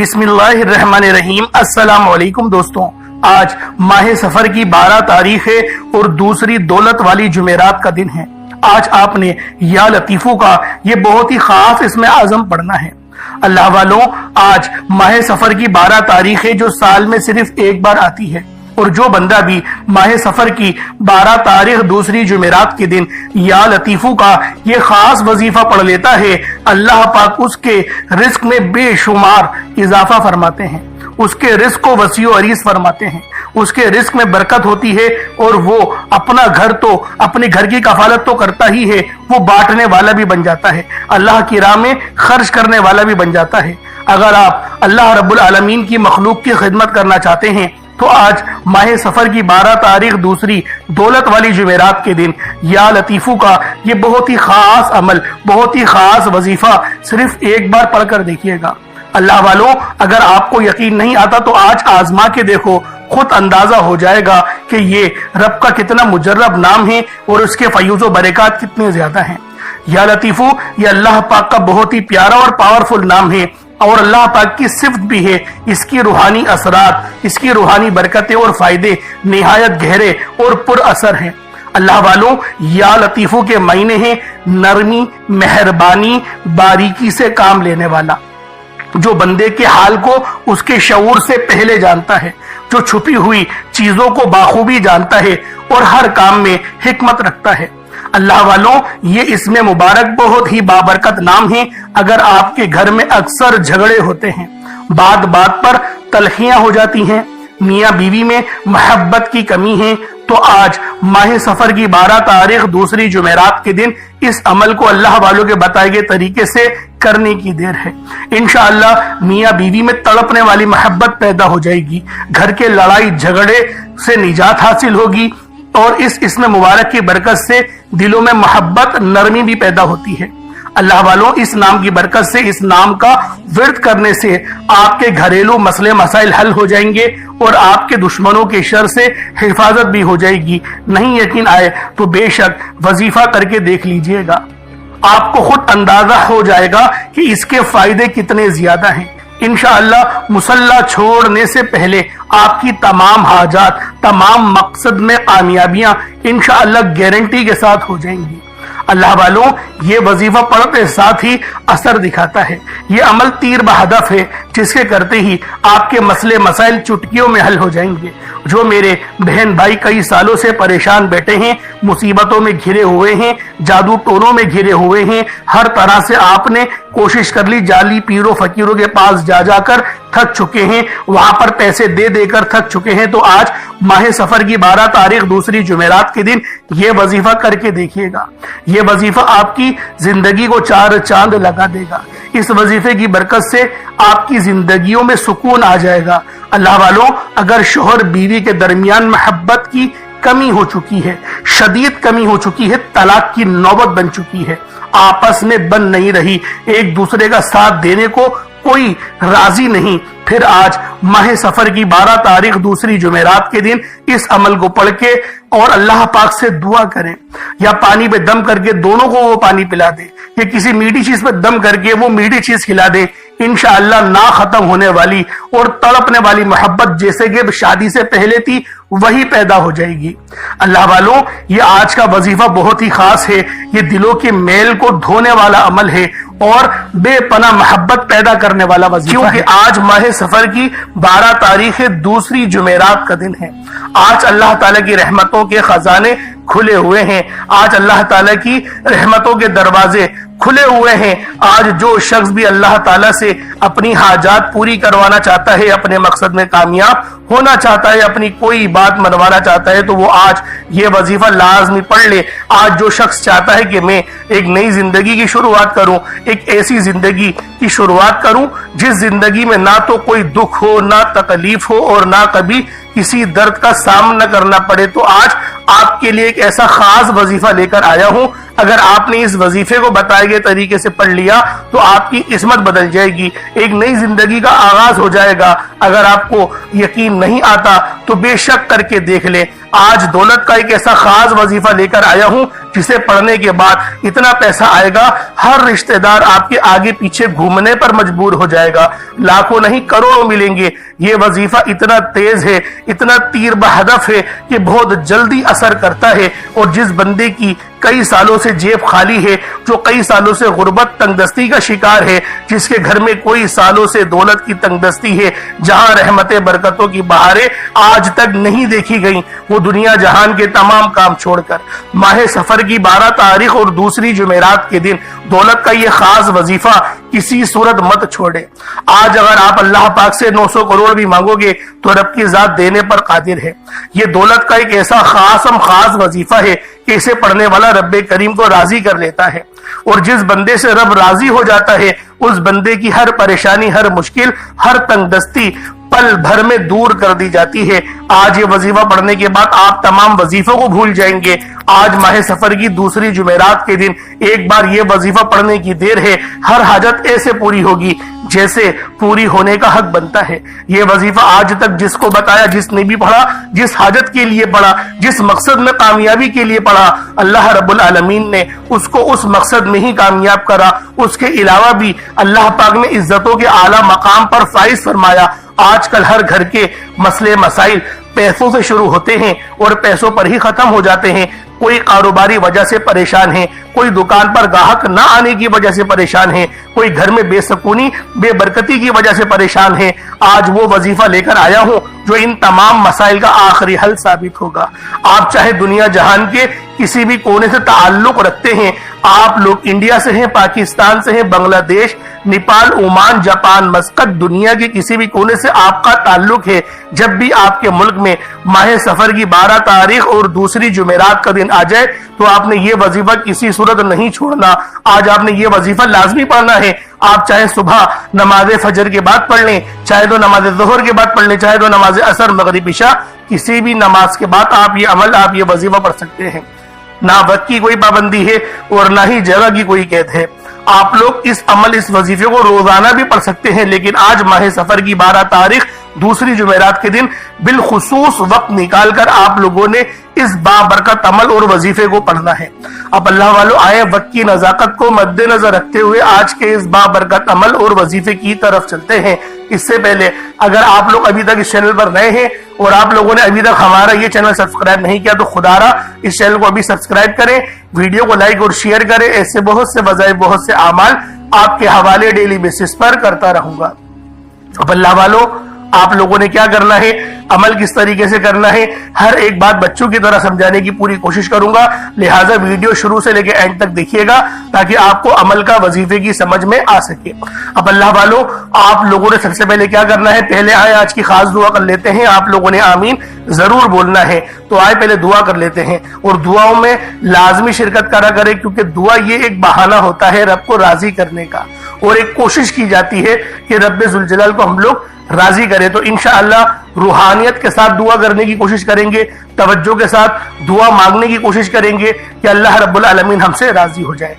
बिस्मिल्लाहिर्रहमानिर्रहीम। अस्सलाम वालेकुम दोस्तों, आज माह सफर की 12 तारीख है और दूसरी दौलत वाली जुमेरात का दिन है। आज आपने या लतीफू का ये बहुत ही खास इसमें आजम पढ़ना है। अल्लाह वालों, आज माह सफर की 12 तारीख है जो साल में सिर्फ एक बार आती है, और जो बंदा भी माह सफर की 12 तारीख दूसरी जुमेरात के दिन या लतीफू का ये खास वजीफा पढ़ लेता है, अल्लाह पाक उसके रिस्क में बेशुमार इजाफा फरमाते हैं, उसके रिस्क को वसी व अरीज फरमाते हैं, उसके रिस्क में बरकत होती है, और वो अपना घर तो अपने घर की कफालत तो करता ही है, वो बांटने वाला भी बन जाता है, अल्लाह की राह में खर्च करने वाला भी बन जाता है। अगर आप अल्लाह रब्बुल आलमीन की मखलूक की खिदमत करना चाहते हैं तो आज माह सफर की 12 तारीख दूसरी दौलत वाली जुमेरात के दिन या लतीफू का ये बहुत ही खास अमल, बहुत ही खास वजीफा सिर्फ एक बार पढ़कर देखिएगा। अल्लाह वालों, अगर आपको यकीन नहीं आता तो आज आजमा के देखो, खुद अंदाजा हो जाएगा कि ये रब का कितना मुजर्रब नाम है और उसके फयूज़ व बरकत कितने ज्यादा हैं। या लतीफू ये अल्लाह पाक का बहुत ही प्यारा और पावरफुल नाम है, और अल्लाह पाक की सिफ्त भी है। इसकी रूहानी असरात, इसकी रूहानी बरकतें और फायदे निहायत गहरे और पुर असर हैं। अल्लाह वालों, या लतीफों के मायने हैं नरमी, मेहरबानी, बारीकी से काम लेने वाला, जो बंदे के हाल को उसके शऊर से पहले जानता है, जो छुपी हुई चीजों को बाखूबी जानता है और हर काम में हिकमत रखता है। अल्लाह वालों, ये इसमें मुबारक बहुत ही बाबरकत नाम है। अगर आपके घर में अक्सर झगड़े होते हैं, बात बात पर तलखियां हो जाती हैं, मियाँ बीवी में मोहब्बत की कमी है, तो आज माह सफर की 12 तारीख दूसरी जुमेरात के दिन इस अमल को अल्लाह वालों के बताए गए तरीके से करने की देर है। इंशाअल्लाह मियाँ बीवी में तड़पने वाली मोहब्बत पैदा हो जाएगी, घर के लड़ाई झगड़े से निजात हासिल होगी, और इसमें मुबारक की बरकत से दिलों में मोहब्बत, नरमी भी पैदा होती है। अल्लाह वालों, इस नाम की बरकत से, इस नाम का विर्द करने से आपके घरेलू मसले मसाइल हल हो जाएंगे और आपके दुश्मनों के शर से हिफाजत भी हो जाएगी। नहीं यकीन आए तो बेशक वजीफा करके देख लीजिएगा, आपको खुद अंदाजा हो जाएगा कि इसके फायदे कितने ज्यादा हैं। इंशाअल्लाह मुसल्ला छोड़ने से पहले आपकी तमाम हाजात, तमाम मकसद में कामयाबियां इंशाअल्लाह गारंटी के साथ हो जाएंगी। अल्लाह वालों, ये वजीफा पढ़ते साथ ही असर दिखाता है। ये अमल तीर बहदफ है, जिसके करते ही आपके मसले मसाइल चुटकियों में हल हो जाएंगे। जो मेरे बहन भाई कई सालों से परेशान बैठे हैं, मुसीबतों में घिरे हुए हैं, जादू टोनों में घिरे हुए हैं, हर तरह से आपने कोशिश कर ली, जाली पीरों फकीरों के पास जा जाकर थक चुके हैं, वहां पर पैसे दे देकर थक चुके हैं, तो आज माह सफर की 12 तारीख दूसरी जुमेरात के दिन ये वजीफा करके देखिएगा। ये वजीफा आपकी जिंदगी को चार चांद लगा देगा। इस वजीफे की बरकत से आपकी जिंदगियों में सुकून आ जाएगा। अल्लाह वालों, अगर शोहर बीवी के दरमियान मोहब्बत की कमी हो चुकी है, शदीद कमी हो चुकी है, तलाक की नौबत बन चुकी है, आपस में बन नहीं रही, एक दूसरे का साथ देने को कोई राजी नहीं, फिर आज माह सफर की 12 तारीख दूसरी जुमेरात के दिन इस अमल को पढ़ के और अल्लाह पाक से दुआ करें, या पानी पे दम करके दोनों को वो पानी पिला दे, या किसी मीठी चीज पे दम करके वो मीठी चीज खिला दे। इंशाअल्लाह ना खत्म होने वाली और तड़पने वाली मोहब्बत जैसे कि शादी से पहले थी वही पैदा हो जाएगी। अल्लाह वालों, ये आज का वजीफा बहुत ही खास है। ये दिलों के मेल को धोने वाला अमल है और बेपना मोहब्बत पैदा करने वाला वजीफा, क्योंकि आज माह सफर की 12 तारीख है, दूसरी जुमेरात का दिन है। आज अल्लाह ताला की रहमतों के खजाने खुले हुए हैं, आज अल्लाह ताला की रहमतों के दरवाजे खुले हुए हैं। आज जो शख्स भी अल्लाह ताला से अपनी हाजात पूरी करवाना चाहता है, अपने मकसद में कामयाब होना चाहता है, अपनी कोई बात मनवाना चाहता है, तो वो आज ये वजीफा लाजमी पढ़ ले। आज जो शख्स चाहता है कि मैं एक नई जिंदगी की शुरुआत करूं, एक ऐसी जिंदगी की शुरुआत करूं जिस जिंदगी में ना तो कोई दुख हो, ना तकलीफ हो और ना कभी किसी दर्द का सामना करना पड़े, तो आज आपके लिए एक ऐसा खास वजीफा लेकर आया हूं। अगर आपने इस वजीफे को बताए गए तरीके से पढ़ लिया तो आपकी किस्मत बदल जाएगी, एक नई जिंदगी का आगाज हो जाएगा। अगर आपको यकीन नहीं आता तो बेशक करके देख ले। आज दौलत का एक ऐसा खास वजीफा लेकर आया हूं جسے پڑھنے کے بعد اتنا پیسہ آئے گا ہر رشتہ دار آپ کے آگے پیچھے گھومنے پر مجبور ہو جائے گا، لاکھوں نہیں کروڑوں ملیں گے۔ یہ وظیفہ اتنا تیز ہے، اتنا تیر بہدف ہے کہ بہت جلدی اثر کرتا ہے، اور جس بندے کی کئی سالوں سے جیب خالی ہے، جو کئی سالوں سے غربت تنگ دستی کا شکار ہے، جس کے گھر میں کوئی سالوں سے دولت کی تنگ دستی ہے، جہاں رحمت برکتوں کی بہاریں آج تک نہیں دیکھی گئیں، وہ دنیا جہان کے تمام کام چھوڑ کر ماہ سفر کی 12 تاریخ اور دوسری جمعرات کے دن دولت کا یہ خاص وظیفہ کسی صورت مت چھوڑے۔ آج اگر آپ اللہ پاک سے 900 کروڑ بھی مانگو گے تو رب کی ذات دینے پر قادر ہے۔ یہ دولت کا ایک ایسا خاص وظیفہ ہے کہ اسے پڑھنے والا رب کریم کو راضی کر لیتا ہے، اور جس بندے سے رب راضی ہو جاتا ہے اس بندے کی ہر پریشانی، ہر مشکل، ہر تنگ دستی پل بھر میں دور کر دی جاتی ہے۔ آج یہ وظیفہ پڑھنے کے بعد آپ تمام وظیفوں کو بھول جائیں گے۔ آج ماہ سفر کی دوسری جمعرات کے دن ایک بار یہ وظیفہ پڑھنے کی دیر ہے، ہر حاجت ایسے پوری ہوگی جیسے پوری ہونے کا حق بنتا ہے۔ یہ وظیفہ آج تک جس کو بتایا، جس نے بھی پڑھا، جس حاجت کے لیے پڑھا، جس مقصد میں کامیابی کے لیے پڑھا، اللہ رب العالمین نے اس کو اس مقصد میں ہی کامیاب کرا۔ اس کے علاوہ بھی اللہ پاک نے عزتوں کے اعلیٰ مقام پر فائز فرمایا۔ آج کل ہر گھر کے مسئلے مسائل پیسوں سے شروع ہوتے ہیں اور پیسوں پر ہی ختم ہو جاتے ہیں۔ کوئی کاروباری وجہ سے پریشان ہے، کوئی دکان پر گاہک نہ آنے کی وجہ سے پریشان ہے، کوئی گھر میں بے سکونی بے برکتی کی وجہ سے پریشان ہے۔ آج وہ وظیفہ لے کر آیا ہوں جو ان تمام مسائل کا آخری حل ثابت ہوگا۔ آپ چاہے دنیا جہان کے کسی بھی کونے سے تعلق رکھتے ہیں، آپ لوگ انڈیا سے ہیں، پاکستان سے ہیں، بنگلہ دیش، نیپال، عمان، جاپان، مسقط، دنیا کے کسی بھی کونے سے آپ کا تعلق ہے، جب بھی آپ کے ملک میں ماہ سفر کی 12 تاریخ اور دوسری جمعرات کا دن آ جائے تو آپ نے یہ وظیفہ کسی صورت نہیں چھوڑنا۔ آج آپ نے یہ وظیفہ لازمی پڑھنا ہے۔ آپ چاہے صبح نماز فجر کے بعد پڑھ لیں، چاہے تو نماز ظہر کے بعد پڑھ لیں، چاہے تو نماز عصر، مغرب، عشاء، کسی بھی نماز کے بعد آپ یہ عمل، آپ یہ وظیفہ پڑھ سکتے ہیں۔ نہ وقت کی کوئی پابندی ہے اور نہ ہی جگہ کی کوئی قید ہے۔ آپ لوگ اس عمل، اس وظیفے کو روزانہ بھی پڑھ سکتے ہیں، لیکن آج ماہ سفر کی 12 تاریخ دوسری جمعرات کے دن بالخصوص وقت نکال کر آپ لوگوں نے اس بابرکت عمل اور وظیفے کو پڑھنا ہے۔ اب اللہ والو آئے وقت کی نزاکت کو مد نظر رکھتے ہوئے آج کے اس بابرکت عمل اور وظیفے کی طرف چلتے ہیں۔ اس سے پہلے اگر آپ لوگ ابھی تک اس چینل پر نئے ہیں اور آپ لوگوں نے ابھی تک ہمارا یہ چینل سبسکرائب نہیں کیا تو خدا را اس چینل کو ابھی سبسکرائب کریں، ویڈیو کو لائک اور شیئر کریں۔ ایسے بہت سے وظائف، بہت سے اعمال آپ کے حوالے ڈیلی بیسس پر کرتا رہوں گا۔ اب اللہ والو آپ لوگوں نے کیا کرنا ہے، عمل کس طریقے سے کرنا ہے، ہر ایک بات بچوں کی طرح سمجھانے کی پوری کوشش کروں گا، لہٰذا ویڈیو شروع سے لے کے اینڈ تک دیکھیے گا تاکہ آپ کو عمل کا، وظیفے کی سمجھ میں آ سکے۔ اب اللہ والو آپ لوگوں نے سب سے پہلے کیا کرنا ہے، پہلے آئے آج کی خاص دعا کر لیتے ہیں۔ آپ لوگوں نے آمین ضرور بولنا ہے، تو آئے پہلے دعا کر لیتے ہیں، اور دعاؤں میں لازمی شرکت کرا کرے، کیونکہ دعا یہ ایک بہانہ ہوتا ہے رب کو راضی کرنے کا، اور ایک کوشش کی جاتی ہے کہ رب ذوالجلال کو ہم لوگ راضی کرے۔ تو انشاءاللہ روحانیت کے ساتھ دعا کرنے کی کوشش کریں گے، توجہ کے ساتھ دعا مانگنے کی کوشش کریں گے کہ اللہ رب العالمین ہم سے راضی ہو جائے۔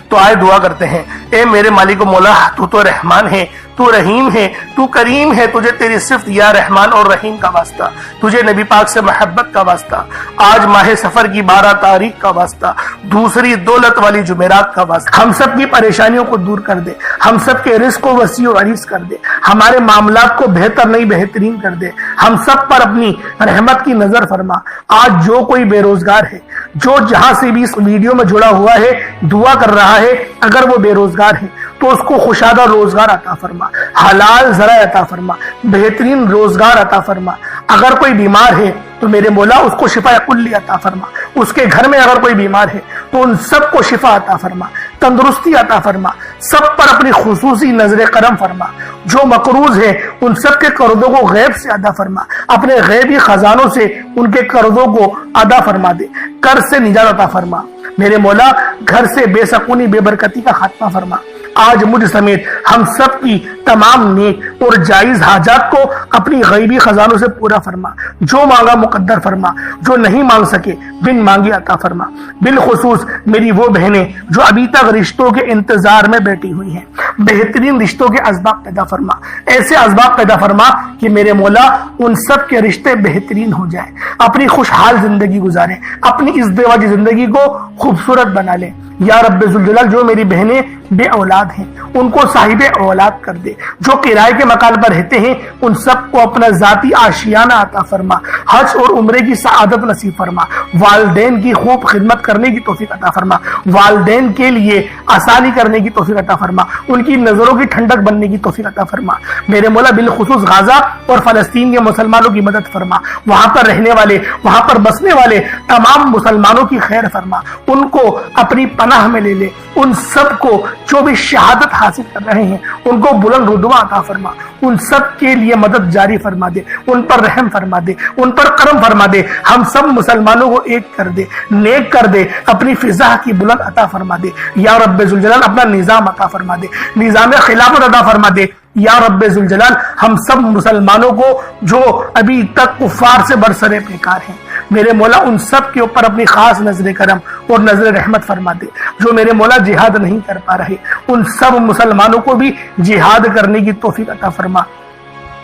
تو آئے دعا کرتے ہیں۔ اے میرے مالک و مولا، تو رحمان ہے، تو رحیم ہے، تو کریم ہے، تجھے تیری صفت یا رحمان اور رحیم کا واسطہ، تجھے نبی پاک سے محبت کا واسطہ، آج ماہ سفر کی 12 تاریخ کا واسطہ، دوسری دولت والی جمعرات کا واسطہ، ہم سب کی پریشانیوں کو دور کر دے، ہم سب کے رزق کو وسیع و عریض کر دے، ہمارے معاملات کو بہتر نہیں بہترین کر دے، ہم سب پر اپنی رحمت کی نظر فرما۔ آج جو کوئی بے روزگار ہے، جو جہاں سے بھی اس ویڈیو میں جڑا ہوا ہے، دعا کر رہا ہے، اگر وہ بے روزگار ہے تو اس کو خوشادہ روزگار عطا فرما، حلال ذرائع عطا فرما، بہترین روزگار عطا فرما۔ اگر کوئی بیمار ہے تو میرے مولا اس کو شفا کلی عطا فرما، اس کے گھر میں اگر کوئی بیمار ہے تو ان سب کو شفا عطا فرما، تندرستی عطا فرما، سب پر اپنی خصوصی نظر کرم فرما۔ جو مقروض ہے ان سب کے قرضوں کو غیب سے ادا فرما، اپنے غیبی خزانوں سے ان کے قرضوں کو ادا فرما دے، قرض سے نجات عطا فرما۔ میرے مولا گھر سے بے سکونی بے برکتی کا خاتمہ فرما۔ آج مجھ سمیت ہم سب کی तमाम नेक और जायज हाजात को अपनी गैबी खजानों से पूरा फरमा। जो मांगा मुकद्दर फरमा, जो नहीं मांग सके बिन मांगे अता फरमा। बिलखुसूस मेरी वो बहनें जो अभी तक रिश्तों के इंतजार में बैठी हुई हैं, बेहतरीन रिश्तों के असबाब पैदा फरमा, ऐसे असबाब पैदा फरमा कि मेरे मौला उन सब के रिश्ते बेहतरीन हो जाए, अपनी खुशहाल जिंदगी गुजारें, अपनी इस बेवजह जिंदगी को खूबसूरत बना लें। या रब्बे जुल जलाल, जो मेरी बहनें बे औलाद हैं उनको साहिबे औलाद कर दे, जो किराए के मकान पर रहते हैं उन सबको अपना जाती आशियाना अता फरमा, हज और उम्रे की सआदत नसीब फरमा, वालदैन की खूब खिदमत करने की तौफीक अता फरमा, वालदैन के लिए आसानी करने की तौफीक अता फरमा, उनकी नजरों की ठंडक बनने की तौफीक अता फरमा। मेरे मौला बिलखुसूस गाजा और फलस्तीन के मुसलमानों की मदद फरमा, वहां पर रहने वाले, वहां पर बसने वाले तमाम मुसलमानों की खैर फरमा, उनको अपनी पनाह में ले ले। उन सब को जो भी शहादत हासिल कर रहे हैं उनको बुलंद रुतबा अता फरमा, उन सब के लिए मदद जारी फरमा दे, उन पर रहम फरमा दे, उन पर करम फरमा दे, हम सब मुसलमानों को एक कर दे, नेक कर दे, अपनी फिजा की बुलंद अता फरमा दे। या रब्बे जुल जलाल अपना निजाम अता फरमा दे, निजाम खिलाफत अता फरमा दे। या रब्बे जुल जलाल हम सब मुसलमानों को जो अभी तक कुफार से बरसरे बेकार हैं, मेरे मौला उन सब के ऊपर अपनी खास नजर करम और नजर रहमत फरमा दे। जो मेरे मौला जिहाद नहीं कर पा रहे उन सब मुसलमानों को भी जिहाद करने की तौफीक अता फरमा,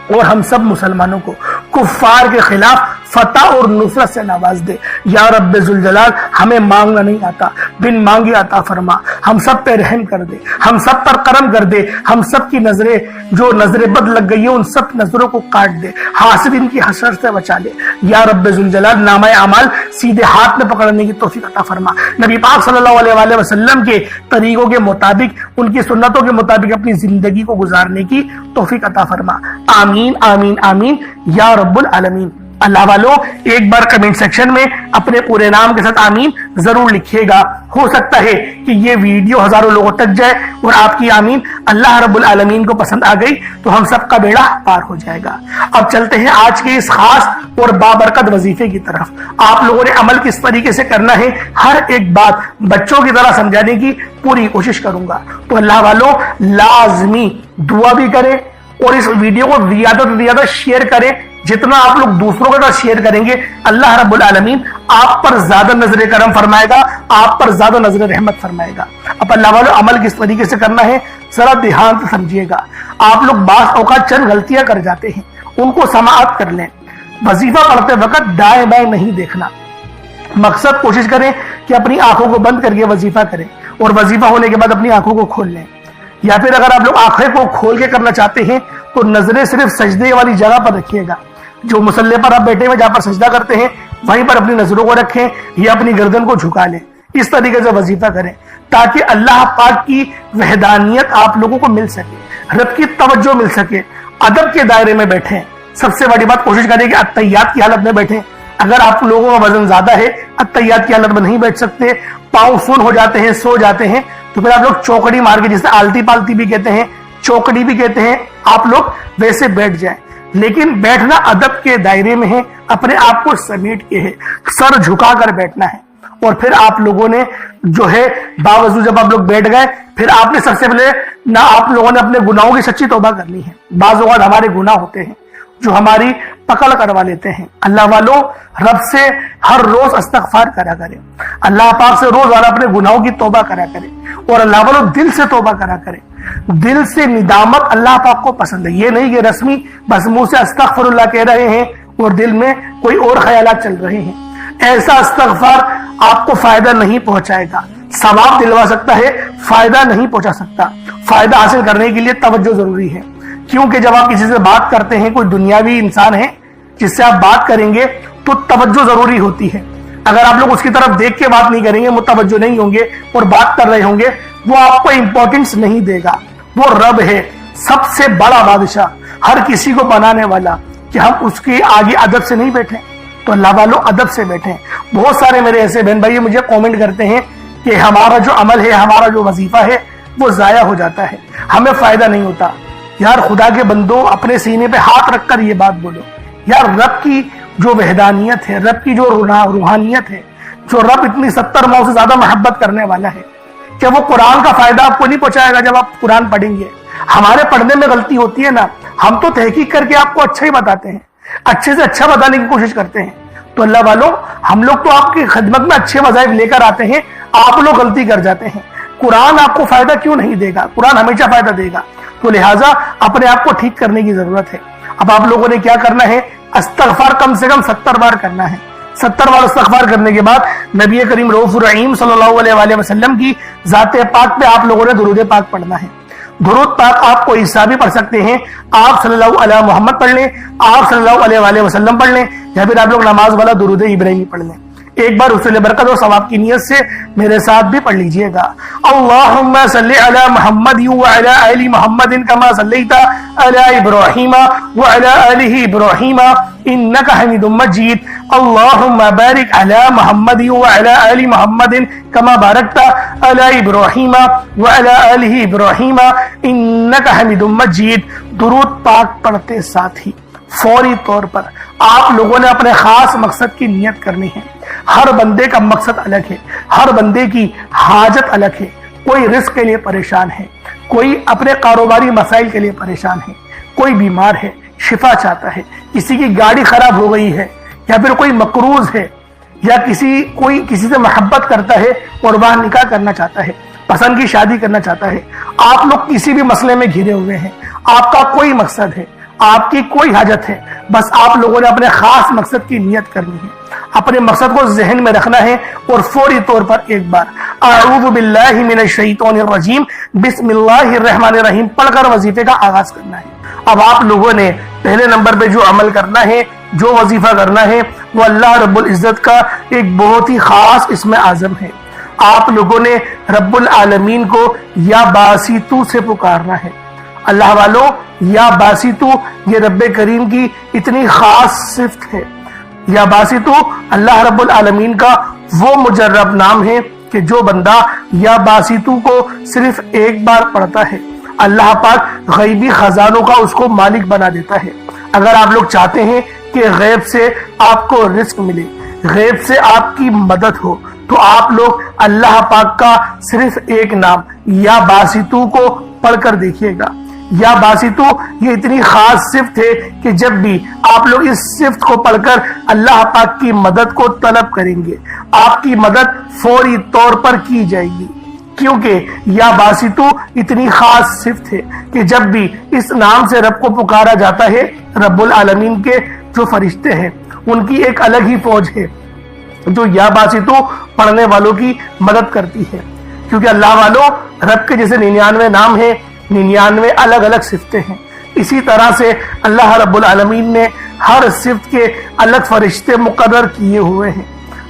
और हम सब मुसलमानों को कुफार के खिलाफ फतह और नुसरत से नवाज दे। या रब्बे जुल जलाल हमें मांगना नहीं आता, बिन मांगे अता फरमा, हम सब पे रहम कर दे, हम सब पर करम कर दे, हम सब की नजरें जो नजरें बद लग गई है उन सब नजरों को काट दे, हासिदीन की हसरत से बचा ले। या रब्बे जुल जलाल नामा अमाल सीधे हाथ में पकड़ने की तौफीक अता फरमा, नबी पाक सल्लल्लाहु अलैहि वसल्लम के तरीकों के मुताबिक, उनकी सुन्नतों के मुताबिक अपनी जिंदगी को गुजारने की तौफीक अता फरमा। आमीन आमीन आमीन या रब्बुल आलमीन। अल्लाह वालों एक बार कमेंट सेक्शन में अपने पूरे नाम के साथ आमीन जरूर लिखिएगा। हो सकता है कि ये वीडियो हजारों लोगों तक जाए और आपकी आमीन अल्लाह रब्बुल आलमीन को पसंद आ गई तो हम सबका बेड़ा पार हो जाएगा। अब चलते हैं आज के इस खास और बाबरकत वजीफे की तरफ। आप लोगों ने अमल किस तरीके से करना है, हर एक बात बच्चों की तरह समझाने की पूरी कोशिश करूंगा। तो अल्लाह वालों लाजमी दुआ भी करें और इस वीडियो को ज्यादा से ज्यादा शेयर करें। जितना आप लोग दूसरों के साथ शेयर करेंगे अल्लाह रब्बुल आलमीन आप पर ज्यादा नजर करम फरमाएगा, आप पर ज्यादा नजर रहमत फरमाएगा। अब अल्लाह वालों अमल किस तरीके से करना है जरा ध्यान से समझिएगा। आप लोग बास औकात चंद गलतियां कर जाते हैं, उनको समाअत कर लें। वजीफा पढ़ते वक्त दाएं बाएं नहीं देखना, मकसद कोशिश करें कि अपनी आंखों को बंद करके वजीफा करें और वजीफा होने के बाद अपनी आंखों को खोल लें। या फिर अगर आप लोग आंखें को खोल के करना चाहते हैं तो नजरें सिर्फ सजदे वाली जगह पर रखिएगा। जो मुसल्ले पर आप बैठे हुए जहां पर सजदा करते हैं वहीं पर अपनी नजरों को रखें या अपनी गर्दन को झुका लें। इस तरीके से वजीफा करें ताकि अल्लाह पाक की वहदानियत आप लोगों को मिल सके, रब की तवज्जो मिल सके, अदब के दायरे में बैठें। सबसे बड़ी बात कोशिश करें कि अत्तहियात की हालत में बैठें। अगर आप लोगों का वजन ज्यादा है, अत्तहियात की हालत में नहीं बैठ सकते, पांव सुन हो जाते हैं, सो जाते हैं, तो फिर आप लोग चौकड़ी मार के, जिसे आलती पालती भी कहते हैं, चौकड़ी भी कहते हैं, आप लोग वैसे बैठ जाएं। लेकिन बैठना अदब के दायरे में है, अपने आप को समेट के है, सर झुका कर बैठना है। और फिर आप लोगों ने जो है बावजूद जब आप लोग बैठ गए फिर आपने सबसे पहले ना आप लोगों ने अपने गुनाहों की सच्ची तौबा करनी है। बाज़ औक़ात हमारे गुनाह होते हैं जो हमारी पकड़ करवा लेते हैं। अल्लाह वालों रब से हर रोज इस्तग़फ़ार करा करें, अल्लाह पाक से रोज वाला अपने गुनाहों की तौबा करा करें और अल्लाह वालों दिल से तौबा करा करें। दिल से निदामत अल्लाह पाक को पसंद है, ये नहीं कि रस्मी बस मुंह से अस्तग़फ़िरुल्लाह कह रहे हैं और दिल में कोई और ख्यालात चल रहे हैं। ऐसा इस्तग़फ़ार आपको फायदा नहीं पहुंचाएगा, सवाब दिलवा सकता है, फायदा नहीं पहुंचा सकता। फायदा हासिल करने के लिए तवज्जो जरूरी है, क्योंकि जब आप किसी से बात करते हैं, कोई दुनियावी इंसान है जिससे आप बात करेंगे तो तवज्जो जरूरी होती है। अगर आप लोग उसकी तरफ देख के बात नहीं करेंगे, मुतवज्जो नहीं होंगे और बात कर रहे होंगे, वो आपको इंपॉर्टेंस नहीं देगा। वो रब है, सबसे बड़ा बादशाह, हर किसी को बनाने वाला, कि हम उसके आगे अदब से नहीं बैठे। तो अल्लाह वालों अदब से बैठे। बहुत सारे मेरे ऐसे बहन भाई मुझे कमेंट करते हैं कि हमारा जो अमल है, हमारा जो वजीफा है वो जाया हो जाता है, हमें फायदा नहीं होता। यार खुदा के बंदो, अपने सीने पे हाथ रखकर ये बात बोलो, यार रब की जो वहदानियत है, रब की जो रूहानियत है, जो रब इतनी 70 मौ से ज्यादा मोहब्बत करने वाला है, क्या वो कुरान का फायदा आपको नहीं पहुंचाएगा जब आप कुरान पढ़ेंगे? ہمارے پڑھنے میں غلطی ہوتی ہے نا، ہم تو تحقیق کر کے آپ کو اچھا ہی بتاتے ہیں، اچھے سے اچھا بتانے کی کوشش کرتے ہیں. تو اللہ والوں، ہم لوگ تو آپ کی خدمت میں اچھے وظائف لے کر آتے ہیں، آپ لوگ غلطی کر جاتے ہیں. قرآن آپ کو فائدہ کیوں نہیں دے گا؟ قرآن ہمیشہ فائدہ دے گا. تو لہٰذا اپنے آپ کو ٹھیک کرنے کی ضرورت ہے. اب آپ لوگوں نے کیا کرنا ہے؟ استغفار کم سے کم 70 بار کرنا ہے. 70 بار استغفار کرنے کے بعد نبی کریم رؤوف الرحیم صلی اللہ علیہ وآلہ وسلم کی ذات پاک پہ آپ لوگوں نے درود پاک پڑھنا ہے. درود پاک آپ کو عیسیٰ بھی پڑھ سکتے ہیں، آپ صلی اللہ علیہ محمد پڑھ لیں، آپ صلی اللہ علیہ وآلہ وسلم پڑھ لیں، یا پھر آپ لوگ نماز والا درود ابراہیمی پڑھ لیں. ایک بار حصول برکت اور ثواب کی نیت سے میرے ساتھ بھی پڑھ لیجئے گا. اللہم صلی علی محمد وعلی آل محمد کما صلیت علی ابراہیم وعلی آل ابراہیم انک حمید مجید. اللہم بارک علی محمد وعلی آل محمد کما بارکت علی ابراہیم وعلی آل ابراہیم انک حمید مجید. درود پاک پڑھتے ساتھ ہی فوری طور پر آپ لوگوں نے اپنے خاص مقصد کی نیت کرنی ہے. ہر بندے کا مقصد الگ ہے، ہر بندے کی حاجت الگ ہے. کوئی رزق کے لیے پریشان ہے، کوئی اپنے کاروباری مسائل کے لیے پریشان ہے، کوئی بیمار ہے شفا چاہتا ہے، کسی کی گاڑی خراب ہو گئی ہے، یا پھر کوئی مقروض ہے، یا کوئی کسی سے محبت کرتا ہے اور وہ نکاح کرنا چاہتا ہے، پسند کی شادی کرنا چاہتا ہے. آپ لوگ کسی بھی مسئلے میں گھرے ہوئے ہیں، آپ کا کوئی مقصد ہے، آپ کی کوئی حاجت ہے، بس آپ لوگوں نے اپنے خاص مقصد کی نیت کرنی ہے، اپنے مقصد کو ذہن میں رکھنا ہے اور فوری طور پر ایک بار اعوذ باللہ من الشیطان الرجیم بسم اللہ الرحمن الرحیم پڑھ کر وظیفے کا آغاز کرنا ہے. اب آپ لوگوں نے پہلے نمبر پہ جو عمل کرنا ہے، جو وظیفہ کرنا ہے، وہ اللہ رب العزت کا ایک بہت ہی خاص اسم اعظم ہے. آپ لوگوں نے رب العالمین کو یا باسطو سے پکارنا ہے. اللہ والوں، یا باسطو یہ رب کریم کی اتنی خاص صفت ہے. یا باسطو اللہ رب العالمین کا وہ مجرب نام ہے کہ جو بندہ یا باسطو کو صرف ایک بار پڑھتا ہے، اللہ پاک غیبی خزانوں کا اس کو مالک بنا دیتا ہے. اگر آپ لوگ چاہتے ہیں کہ غیب سے آپ کو رزق ملے، غیب سے آپ کی مدد ہو، تو آپ لوگ اللہ پاک کا صرف ایک نام یا باسطو کو پڑھ کر دیکھیے گا. یا باسطو یہ اتنی خاص صفت ہے کہ جب بھی آپ لوگ اس صفت کو پڑھ کر اللہ پاک کی مدد کو طلب کریں گے، آپ کی مدد فوری طور پر کی جائے گی. کیونکہ یا باسطو اتنی خاص صفت ہے کہ جب بھی اس نام سے رب کو پکارا جاتا ہے، رب العالمین کے جو فرشتے ہیں ان کی ایک الگ ہی فوج ہے جو یا باسطو پڑھنے والوں کی مدد کرتی ہے. کیونکہ اللہ والوں، رب کے جیسے 99 نام ہیں، 99 الگ الگ صفتیں ہیں، اسی طرح سے اللہ رب العالمین نے ہر صفت کے الگ فرشتے مقرر کیے ہوئے ہیں.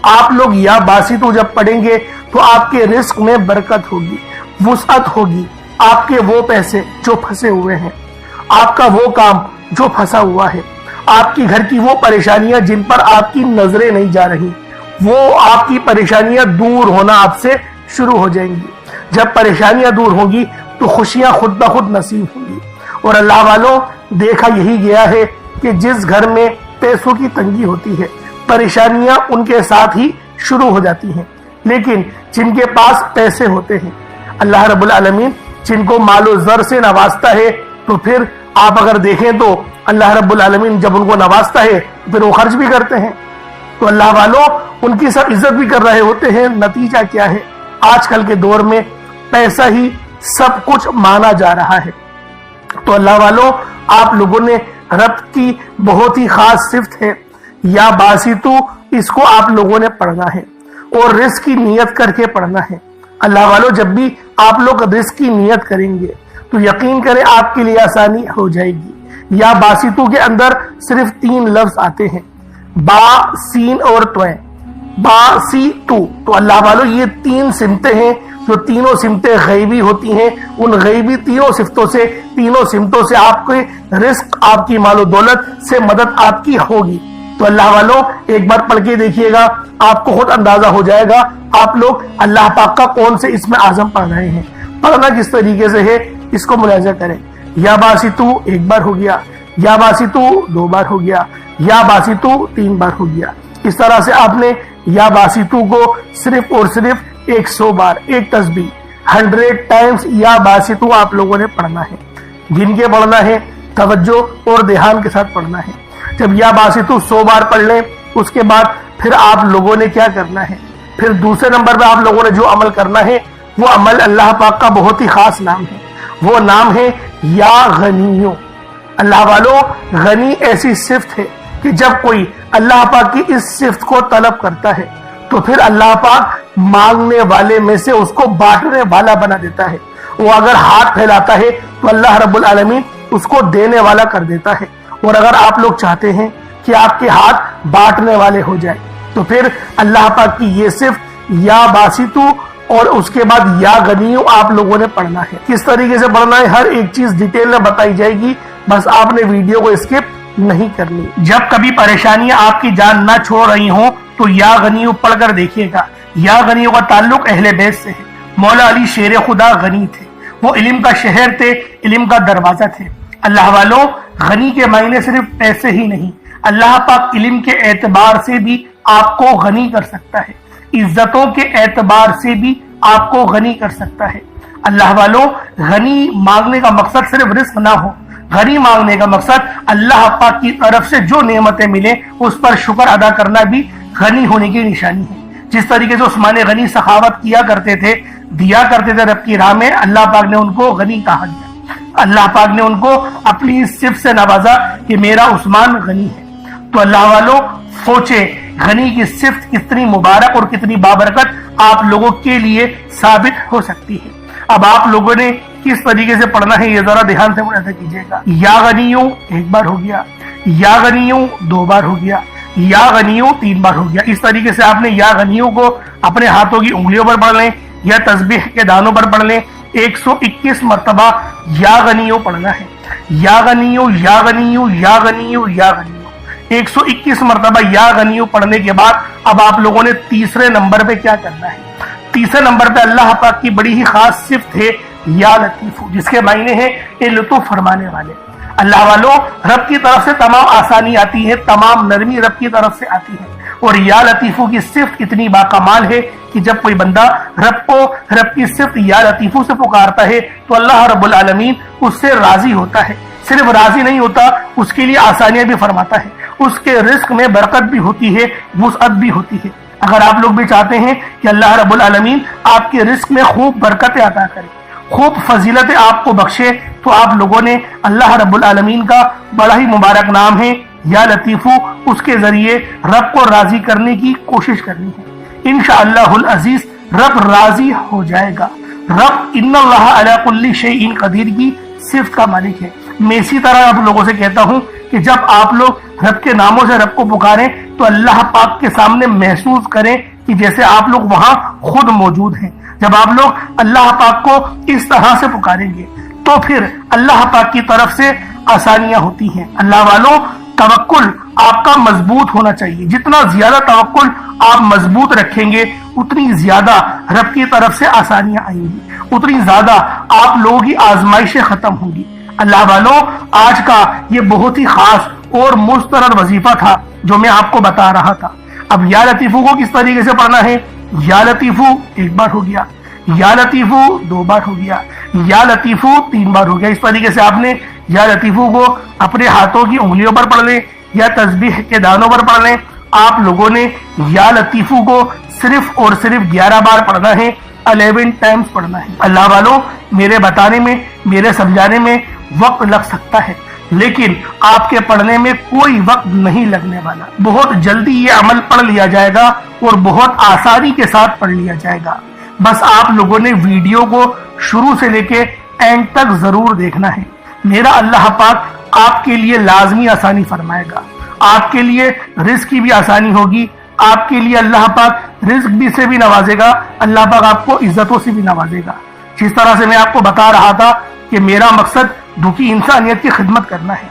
آپ لوگ یا باسطو جب پڑھیں گے تو آپ کے رزق میں برکت ہوگی، وسعت ہوگی. آپ کے وہ پیسے جو پھنسے ہوئے ہیں، آپ کا وہ کام جو پھنسا ہوا ہے، آپ کی گھر کی وہ پریشانیاں جن پر آپ کی نظریں نہیں جا رہی، وہ آپ کی پریشانیاں دور ہونا آپ سے شروع ہو جائیں گی. جب پریشانیاں دور ہوں گی تو خوشیاں خود بخود نصیب ہوں گی. اور اللہ والوں، دیکھا یہی گیا ہے کہ جس گھر میں پیسوں کی تنگی ہوتی ہے، پریشانیاں ان کے ساتھ ہی شروع ہو جاتی ہیں. لیکن جن کے پاس پیسے ہوتے ہیں، اللہ رب العالمین جن کو مال و زر سے نوازتا ہے، تو پھر آپ اگر دیکھیں تو اللہ رب العالمین جب ان کو نوازتا ہے پھر وہ خرچ بھی کرتے ہیں. تو اللہ والوں، ان کی سب عزت بھی کر رہے ہوتے ہیں. نتیجہ کیا ہے؟ آج کل کے دور میں پیسہ ہی سب کچھ مانا جا رہا ہے. تو اللہ والوں، آپ لوگوں نے رب کی بہت ہی خاص صفت ہے یا باسطو، اس کو آپ لوگوں نے پڑھنا ہے اور رزق کی نیت کر کے پڑھنا ہے. اللہ والوں، جب بھی آپ لوگ رزق کی نیت کریں گے تو یقین کریں آپ کے لیے آسانی ہو جائے گی. یا باسطو کے اندر صرف 3 لفظ آتے ہیں، با، سین اور تویں. با، سی، تو. تو اللہ والوں، یہ 3 سمتیں ہیں جو تینوں سمتیں غیبی ہوتی ہیں. ان غیبی تینوں سمتوں سے آپ کے رزق، آپ کی مال و دولت سے مدد آپ کی ہوگی. تو اللہ والوں، ایک بار پڑھ کے دیکھیے گا، آپ کو خود اندازہ ہو جائے گا آپ لوگ اللہ پاک کا کون سے اسم اعظم پڑھ رہے ہیں. پڑھنا کس طریقے سے ہے اس کو ملاحظہ کریں. یا باسطو 1 بار ہو گیا، یا باسطو 2 بار ہو گیا، یا باسطو 3 بار ہو گیا. اس طرح سے آپ نے یا باسطو کو صرف اور صرف 100 بار، ایک تسبیح 100 ٹائمز یا باسطو آپ لوگوں نے پڑھنا ہے. गिन के पढ़ना है, तवज्जो और ध्यान के साथ पढ़ना है। जब या बासितु 100 बार पढ़ लें, उसके बाद फिर आप लोगों ने क्या करना है, फिर दूसरे नंबर पे आप लोगों ने जो अमल करना है वो अमल अल्लाह पाक का बहुत ही खास नाम है। वो नाम है या गनियो। अल्लाह वालों, गनी ऐसी सिफ्त है कि जब कोई अल्लाह पाक की इस सिफ्त को तलब करता है तो फिर अल्लाह पाक मांगने वाले में से उसको बांटने वाला बना देता है। वो अगर हाथ फैलाता है तो अल्लाह रब्बुल आलमीन उसको देने वाला कर देता है। और अगर आप लोग चाहते हैं कि आपके हाथ बांटने वाले हो जाए तो फिर अल्लाह पाक की ये सिर्फ या बासितु और उसके बाद या गनियो आप लोगों ने पढ़ना है। किस तरीके से पढ़ना है हर एक चीज डिटेल में बताई जाएगी, बस आपने वीडियो को स्किप नहीं करनी। जब कभी परेशानियां आपकी जान ना छोड़ रही हो तो या गनियो पढ़कर देखिएगा। या गनियो का ताल्लुक अहले बैत से है। मौला अली शेर खुदा गनी थे, वो इल्म का शहर थे, इल्म का दरवाजा थे। अल्लाह वालों, गनी के मायने सिर्फ पैसे ही नहीं, अल्लाह पाक इल्म के एतबार से भी आपको गनी कर सकता है, इज्जतों के एतबार से भी आपको गनी कर सकता है। अल्लाह वालों, गनी मांगने का मकसद सिर्फ रिस्क ना हो, गनी मांगने का मकसद अल्लाह पाक की तरफ से जो नेमतें मिले उस पर शुक्र अदा करना भी गनी होने की निशानी है। जिस तरीके से उस्मान गनी सखावत किया करते थे, दिया करते थे रब की राह में, अल्लाह पाक ने उनको गनी कहा गया। अल्लाह पाक ने उनको अपनी इस सिफ्त से नवाजा कि मेरा उस्मान गनी है। तो अल्लाह वालों, सोचे गनी की सिफ्त कितनी मुबारक और कितनी बाबरकत आप लोगों के लिए साबित हो सकती है। अब आप लोगों ने किस तरीके से पढ़ना है ये जरा ध्यान से मुलाहिजा कीजिएगा। या गनियो 1 बार हो गया, या गनियो 2 बार हो गया, या गनियो 3 बार हो गया। इस तरीके से आपने या गनियो को अपने हाथों की उंगलियों पर पढ़ लें या तस्बीह के दानों पर पढ़ लें। 121 मरतबा या गनियो पढ़ना है। या गनियो, या गनियो, या गनियो, या गनियो। 121 मरतबा या गनियो पढ़ने के बाद अब आप लोगों ने तीसरे नंबर पे क्या करना है। तीसरे नंबर पे अल्लाह पाक की बड़ी ही खास सिफ्त है या लतीफू, जिसके मायने हैं ये लुत्फ फरमाने वाले। अल्लाह वालों, रब की तरफ से तमाम आसानी आती है, तमाम नरमी रब की तरफ से आती है। और या लतीफू की सिफ्त इतनी बाकमाल है कि जब कोई बंदा रब को रब की सिफ्त या लतीफू से पुकारता है तो अल्लाह रब्बुल आलमीन उससे राजी होता है। सिर्फ राजी नहीं होता, उसके लिए आसानियां भी फरमाता है, उसके रिस्क में बरकत भी होती है, वुसअत भी होती है। अगर आप लोग भी चाहते हैं कि अल्लाह रब्बुल आलमीन आपके रिस्क में खूब बरकतें अता करे, खूब फजीलतें आपको बख्शे, तो आप लोगों ने अल्लाह रब्बुल आलमीन का बड़ा ही मुबारक नाम है या लतीफू, उसके जरिए रब को राजी करने की कोशिश करनी है। इंशाअल्लाहुल अजीज रब राजी हो जाएगा। रब इन्नल्लाह अला कुल्ली शैइन कदीर की सिफ्त का मालिक है। मैं इसी तरह आप लोगों से कहता हूं कि जब आप लोग रब के नामों से रब को पुकारें तो अल्लाह पाक के सामने महसूस करें कि जैसे आप लोग वहां खुद मौजूद हैं। जब आप लोग अल्लाह पाक को इस तरह से पुकारेंगे तो फिर अल्लाह पाक की तरफ से आसानियां होती हैं। अल्लाह वालों, तवक्कुल आपका मजबूत होना चाहिए। जितना ज्यादा तवक्कुल आप मजबूत रखेंगे उतनी ज्यादा रब की तरफ से आसानियां आएंगी, उतनी ज्यादा आप लोगों की आजमाइशें खत्म होंगी। अल्लाह वालों, आज का ये बहुत ही खास और मुस्तरद वजीफा था जो मैं आपको बता रहा था। अब या लतीफू को किस तरीके से पढ़ना है। या लतीफू 1 बार हो गया, या लतीफू 2 बार हो गया, या लतीफू 3 बार हो गया। इस तरीके से आपने या लतीफू को अपने हाथों की उंगलियों पर पढ़ लें या तस्बीह के दानों पर पढ़ लें। आप लोगों ने या लतीफू को सिर्फ और सिर्फ 11 बार पढ़ना है, 11 टाइम्स पढ़ना है। अल्लाह वालों, मेरे बताने में, मेरे समझाने में वक्त लग सकता है, लेकिन आपके पढ़ने में कोई वक्त नहीं लगने वाला। बहुत जल्दी ये अमल पढ़ लिया जाएगा और बहुत आसानी के साथ पढ़ लिया जाएगा। बस आप लोगों ने वीडियो को शुरू से लेके एंड तक जरूर देखना है। मेरा अल्लाह पाक आपके लिए लाजमी आसानी फरमाएगा, आपके लिए रिस्क की भी आसानी होगी, आपके लिए अल्लाह पाक रिस्क भी से भी नवाजेगा, अल्लाह पाक आपको इज्जतों से भी नवाजेगा। जिस तरह से मैं आपको बता रहा था कि मेरा मकसद दुखी इंसानियत की खिदमत करना है।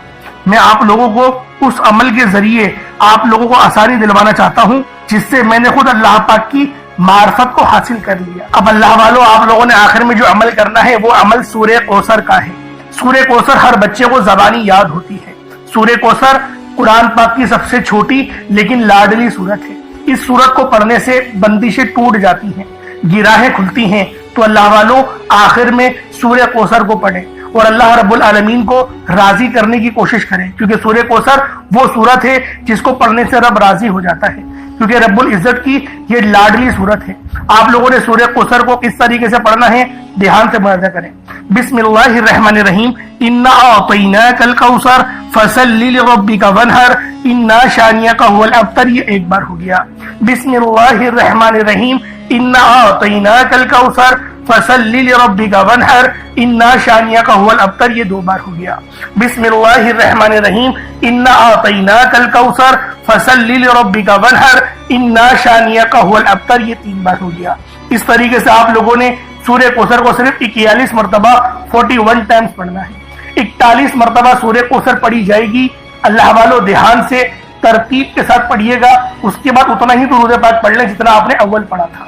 मैं आप लोगों को उस अमल के जरिए आप लोगों को आसानी दिलवाना चाहता हूं जिससे मैंने खुद अल्लाह पाक की मार्फत को हासिल कर लिया। अब अल्लाह वालों, आप लोगों ने आखिर में जो अमल करना है वो अमल सूरह कौसर का है। सूरह कौसर हर बच्चे को ज़बानी याद होती है। सूरह कौसर कुरान पाक की सबसे छोटी लेकिन लाडली सूरत है। इस सूरत को पढ़ने से बंदिशें टूट जाती हैं, गिराहें खुलती हैं। तो अल्लाह वालों, आखिर में सूरह कौसर को पढ़ें اور اللہ رب العالمین کو راضی کرنے کی کوشش کریں، کیونکہ سورہ کوثر وہ سورت ہے جس کو پڑھنے سے رب راضی ہو جاتا ہے، کیونکہ رب العزت کی یہ لاڈلی سورت ہے۔ آپ لوگوں نے سورہ کوثر کو کس طریقے سے پڑھنا ہے دھیان سے ملاحظہ کریں۔ بسم اللہ الرحمن الرحیم، انا اعطیناک الکوثر فصل لربک وانحر انا شانئک هو الابتر، یہ ایک بار ہو گیا۔ بسم اللہ الرحمن الرحیم، انا اعطیناک الکوثر فصل لربک وانحر انا شانئک هو الابتر، یہ دو بار ہو گیا۔ بسم اللہ الرحمن الرحیم، انا اعطیناک الکوثر فصل لربک وانحر انا شانئک هو الابتر، یہ تین بار ہو گیا۔ اس طریقے سے آپ لوگوں نے سورہ کوثر کو صرف 41 مرتبہ 41 ٹائمز پڑھنا ہے۔ 41 مرتبہ سورہ کوثر پڑھی جائے گی۔ اللہ والو دھیان سے ترتیب کے ساتھ پڑھیے گا، اس کے بعد اتنا ہی درود پاک پڑھ لیں جتنا آپ نے اول پڑھا تھا۔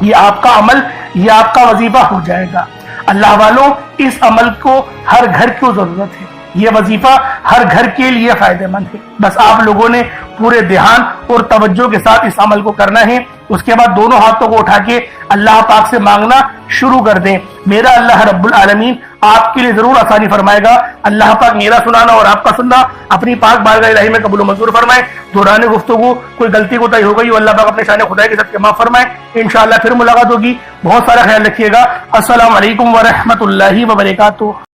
یہ آپ کا عمل، یہ آپ کا وظیفہ ہو جائے گا۔ اللہ والو اس عمل کو ہر گھر کو ضرورت ہے، یہ وظیفہ ہر گھر کے لیے فائدہ مند ہے۔ بس آپ لوگوں نے پورے دھیان اور توجہ کے ساتھ اس عمل کو کرنا ہے۔ اس کے بعد دونوں ہاتھوں کو اٹھا کے اللہ پاک سے مانگنا شروع کر دیں۔ میرا اللہ رب العالمین آپ کے لیے ضرور آسانی فرمائے گا۔ اللہ پاک میرا سنانا اور آپ کا سننا اپنی پاک بارگاہ الہی میں قبول و منظور فرمائے۔ دوران گفتگو کوئی غلطی کوتاہی ہو گئی ہو، اللہ پاک اپنے شان خدائی کے ساتھ معاف فرمائے۔ انشاءاللہ پھر ملاقات ہوگی۔ بہت سارا خیال رکھیے گا۔ السلام علیکم ورحمۃ اللہ وبرکاتہ۔